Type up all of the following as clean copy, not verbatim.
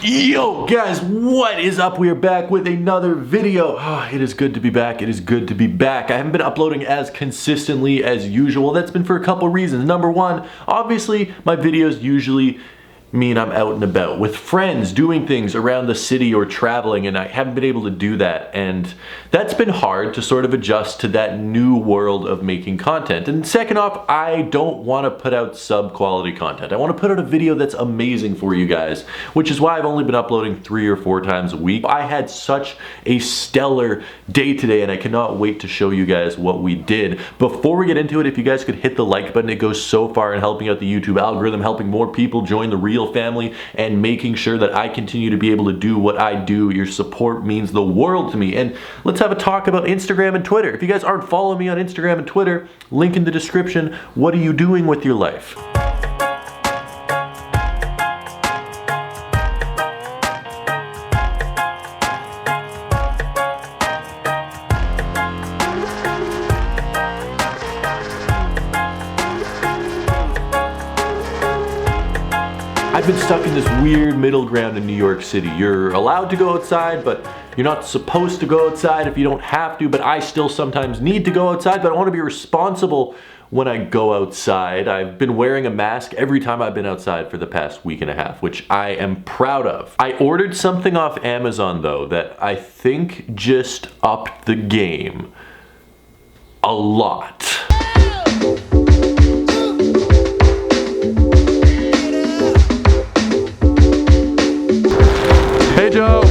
Yo guys, what is up? We are back with another video. It is good to be back. It is good to be back. I haven't been uploading as consistently as usual. That's been for a couple reasons. Number one, obviously my videos usually mean I'm out and about with friends doing things around the city or traveling, and I haven't been able to do that, and that's been hard to sort of adjust to that new world of making content. And second off, I don't want to put out sub-quality content. I want to put out a video that's amazing for you guys, which is why I've only been uploading 3 or 4 times a week. I had such a stellar day today, and I cannot wait to show you guys what we did. Before we get into it, if you guys could hit the like button, it goes so far in helping out the YouTube algorithm, helping more people join the real family, and making sure that I continue to be able to do what I do. Your support means the world to me. And let's have a talk about Instagram and Twitter. If you guys aren't following me on Instagram and Twitter, link in the description. What are you doing with your life? I've been stuck in this weird middle ground in New York City. You're allowed to go outside, but you're not supposed to go outside if you don't have to, but I still sometimes need to go outside, but I want to be responsible when I go outside. I've been wearing a mask every time I've been outside for the past week and a half, which I am proud of. I ordered something off Amazon though that I think just upped the game a lot. Hey Joe!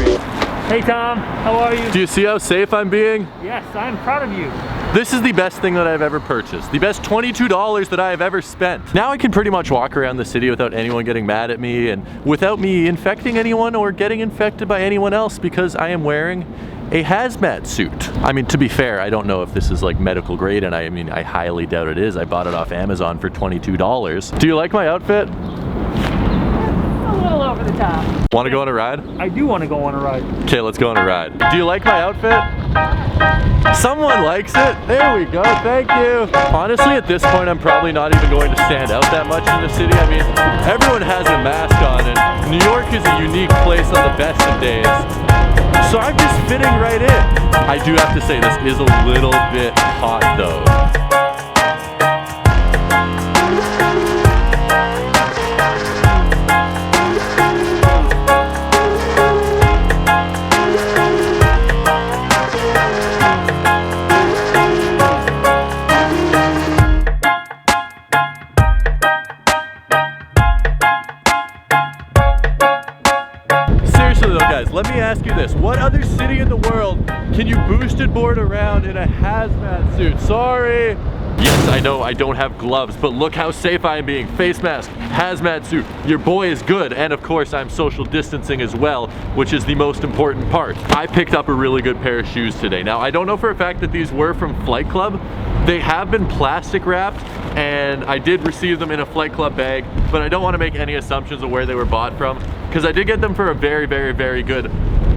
Hey Tom, how are you? Do you see how safe I'm being? Yes, I'm proud of you. This is the best thing that I've ever purchased. The best $22 that I have ever spent. Now I can pretty much walk around the city without anyone getting mad at me and without me infecting anyone or getting infected by anyone else because I am wearing a hazmat suit. I mean, to be fair, I don't know if this is like medical grade, and I highly doubt it is. I bought it off Amazon for $22. Do you like my outfit? Over the top. Want to go on a ride? I do want to go on a ride. Okay, let's go on a ride. Do you like my outfit? Someone likes it. There we go, thank you. Honestly, at this point, I'm probably not even going to stand out that much in the city. I mean, everyone has a mask on, and New York is a unique place on the best of days. So I'm just fitting right in. I do have to say, this is a little bit hot though. Guys, let me ask you this. What other city in the world can you boosted board around in a hazmat suit? Sorry. Yes, I know I don't have gloves, but look how safe I am being. Face mask, hazmat suit, your boy is good, and of course I'm social distancing as well, which is the most important part. I picked up a really good pair of shoes today. Now, I don't know for a fact that these were from Flight Club. They have been plastic wrapped, and I did receive them in a Flight Club bag, but I don't want to make any assumptions of where they were bought from, because I did get them for a very, very, very good.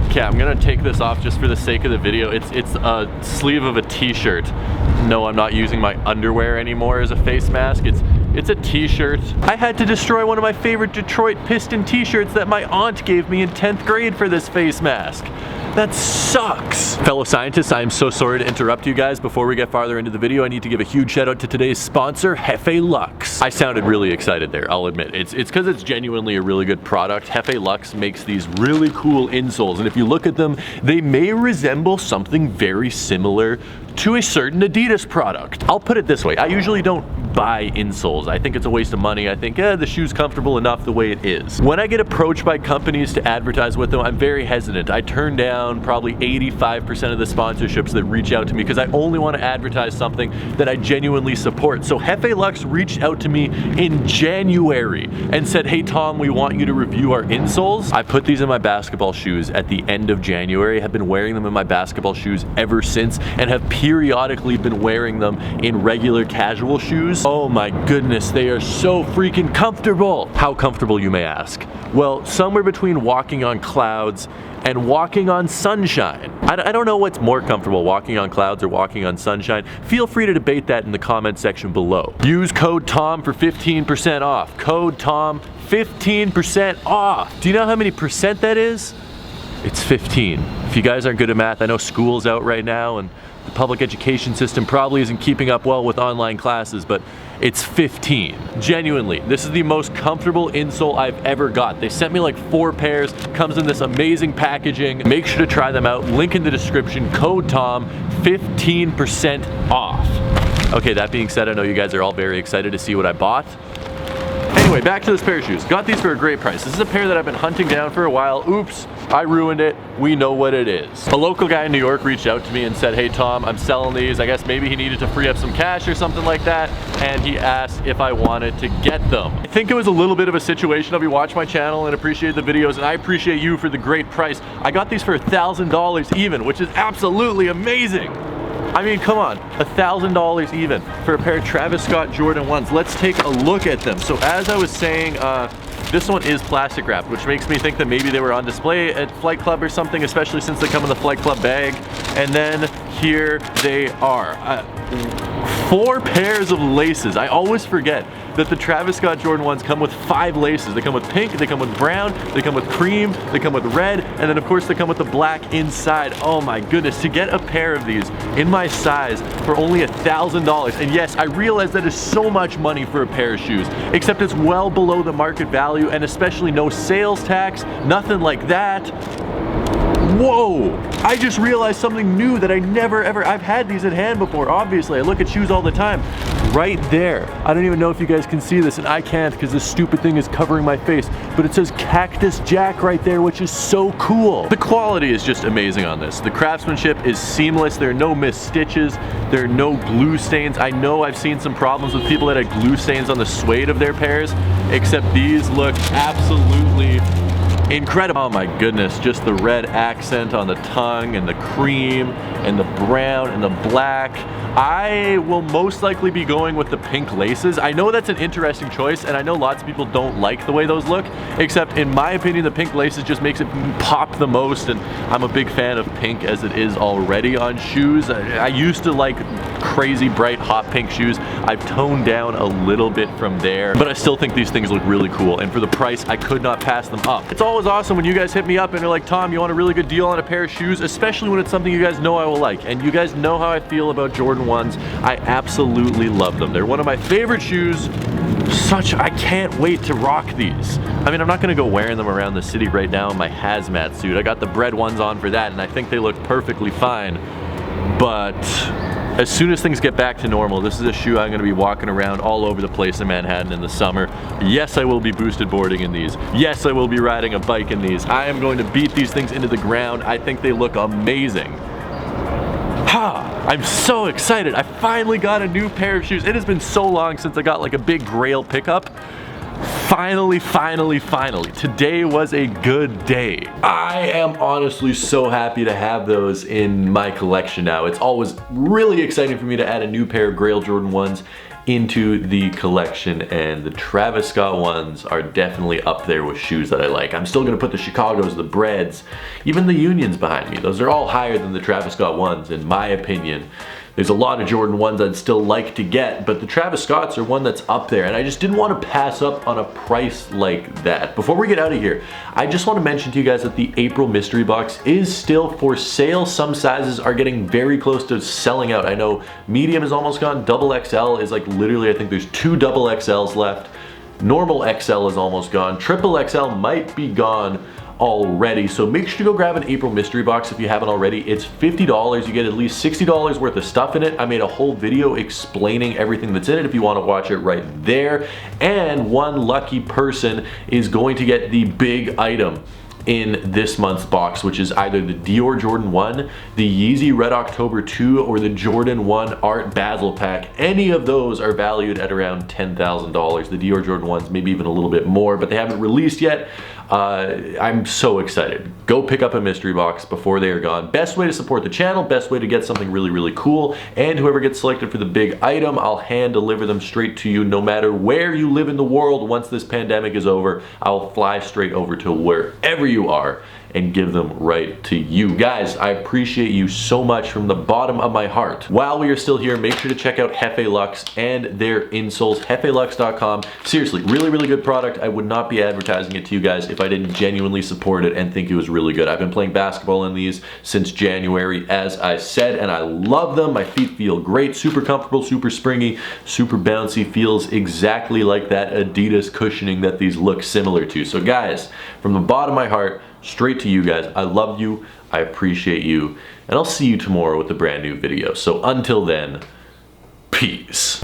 Okay, I'm gonna take this off just for the sake of the video. It's a sleeve of a t-shirt. No, I'm not using my underwear anymore as a face mask. It's a t-shirt. I had to destroy one of my favorite Detroit Piston t-shirts that my aunt gave me in 10th grade for this face mask. That sucks. Fellow scientists, I am so sorry to interrupt you guys. Before we get farther into the video, I need to give a huge shout out to today's sponsor, Hefe Lux. I sounded really excited there, I'll admit. It's because it's genuinely a really good product. Hefe Lux makes these really cool insoles, and if you look at them, they may resemble something very similar to a certain Adidas product. I'll put it this way, I usually don't buy insoles. I think it's a waste of money. I think, the shoe's comfortable enough the way it is. When I get approached by companies to advertise with them, I'm very hesitant. I turn down probably 85% of the sponsorships that reach out to me because I only want to advertise something that I genuinely support. So Hefe Lux reached out to me in January and said, hey Tom, we want you to review our insoles. I put these in my basketball shoes at the end of January, have been wearing them in my basketball shoes ever since, and have periodically been wearing them in regular casual shoes. Oh my goodness, they are so freaking comfortable. How comfortable, you may ask? Well, somewhere between walking on clouds and walking on sunshine. I don't know what's more comfortable, walking on clouds or walking on sunshine. Feel free to debate that in the comment section below. Use code TOM for 15% off. Code TOM, 15% off. Do you know how many percent that is? It's 15. If you guys aren't good at math, I know school's out right now and the public education system probably isn't keeping up well with online classes, but it's 15. Genuinely, this is the most comfortable insole I've ever got. They sent me like 4 pairs, comes in this amazing packaging. Make sure to try them out. Link in the description, code TOM, 15% off. Okay, that being said, I know you guys are all very excited to see what I bought. Anyway, back to this pair of shoes. Got these for a great price. This is a pair that I've been hunting down for a while. Oops, I ruined it. We know what it is. A local guy in New York reached out to me and said, hey Tom, I'm selling these. I guess maybe he needed to free up some cash or something like that. And he asked if I wanted to get them. I think it was a little bit of a situation of you watch my channel and appreciate the videos, and I appreciate you for the great price. I got these for $1,000 even, which is absolutely amazing. I mean, come on, $1,000 even for a pair of Travis Scott Jordan 1s. Let's take a look at them. So as I was saying, this one is plastic wrapped, which makes me think that maybe they were on display at Flight Club or something, especially since they come in the Flight Club bag. And then here they are. 4 pairs of laces. I always forget that the Travis Scott Jordan 1s come with 5 laces. They come with pink, they come with brown, they come with cream, they come with red, and then of course they come with the black inside. Oh my goodness, to get a pair of these in my size for only $1,000. And yes, I realize that is so much money for a pair of shoes, except it's well below the market value, and especially no sales tax, nothing like that. Whoa! I just realized something new that I never ever, I've had these at hand before, obviously. I look at shoes all the time. Right there. I don't even know if you guys can see this, and I can't because this stupid thing is covering my face, but it says Cactus Jack right there, which is so cool. The quality is just amazing on this. The craftsmanship is seamless. There are no missed stitches. There are no glue stains. I know I've seen some problems with people that had glue stains on the suede of their pairs, except these look absolutely incredible. Oh my goodness, just the red accent on the tongue and the cream and the brown and the black. I will most likely be going with the pink laces. I know that's an interesting choice, and I know lots of people don't like the way those look, except in my opinion the pink laces just makes it pop the most, and I'm a big fan of pink as it is already on shoes. I used to like crazy bright hot pink shoes. I've toned down a little bit from there, but I still think these things look really cool, and for the price I could not pass them up. It's always awesome when you guys hit me up and they're like, Tom, you want a really good deal on a pair of shoes, especially when it's something you guys know I will like, and you guys know how I feel about Jordan 1s. I absolutely love them. They're one of my favorite shoes. I can't wait to rock these. I mean, I'm not gonna go wearing them around the city right now in my hazmat suit. I got the bread ones on for that, and I think they look perfectly fine, but as soon as things get back to normal, this is a shoe I'm gonna be walking around all over the place in Manhattan in the summer. Yes, I will be boosted boarding in these. Yes, I will be riding a bike in these. I am going to beat these things into the ground. I think they look amazing. I'm so excited. I finally got a new pair of shoes. It has been so long since I got like a big grail pickup. Finally, today was a good day. I am honestly so happy to have those in my collection now. It's always really exciting for me to add a new pair of Grail Jordan 1s into the collection, and the Travis Scott 1s are definitely up there with shoes that I like. I'm still gonna put the Chicagos, the Breads, even the Unions behind me. Those are all higher than the Travis Scott 1s in my opinion. There's a lot of Jordan 1s I'd still like to get, but the Travis Scotts are one that's up there, and I just didn't want to pass up on a price like that. Before we get out of here, I just want to mention to you guys that the April mystery box is still for sale. Some sizes are getting very close to selling out. I know medium is almost gone, double XL is like literally, I think there's 2 double XLs left. Normal XL is almost gone. Triple XL might be gone already, so make sure to go grab an April mystery box if you haven't already. It's $50. You get at least $60 worth of stuff in it. I made a whole video explaining everything that's in it if you want to watch it right there, and one lucky person is going to get the big item in this month's box, which is either the Dior Jordan 1, the Yeezy Red October 2, or the Jordan 1 Art Basel Pack. Any of those are valued at around $10,000. The Dior Jordan 1s maybe even a little bit more, but they haven't released yet. I'm so excited. Go pick up a mystery box before they are gone. Best way to support the channel, best way to get something really, really cool, and whoever gets selected for the big item, I'll hand deliver them straight to you no matter where you live in the world. Once this pandemic is over, I'll fly straight over to wherever you are and give them right to you. Guys, I appreciate you so much from the bottom of my heart. While we are still here, make sure to check out Hefe Lux and their insoles, hefelux.com. Seriously, really, really good product. I would not be advertising it to you guys if I didn't genuinely support it and think it was really good. I've been playing basketball in these since January, as I said, and I love them. My feet feel great, super comfortable, super springy, super bouncy, feels exactly like that Adidas cushioning that these look similar to. So guys, from the bottom of my heart, straight to you guys, I love you, I appreciate you, and I'll see you tomorrow with a brand new video. So until then, peace.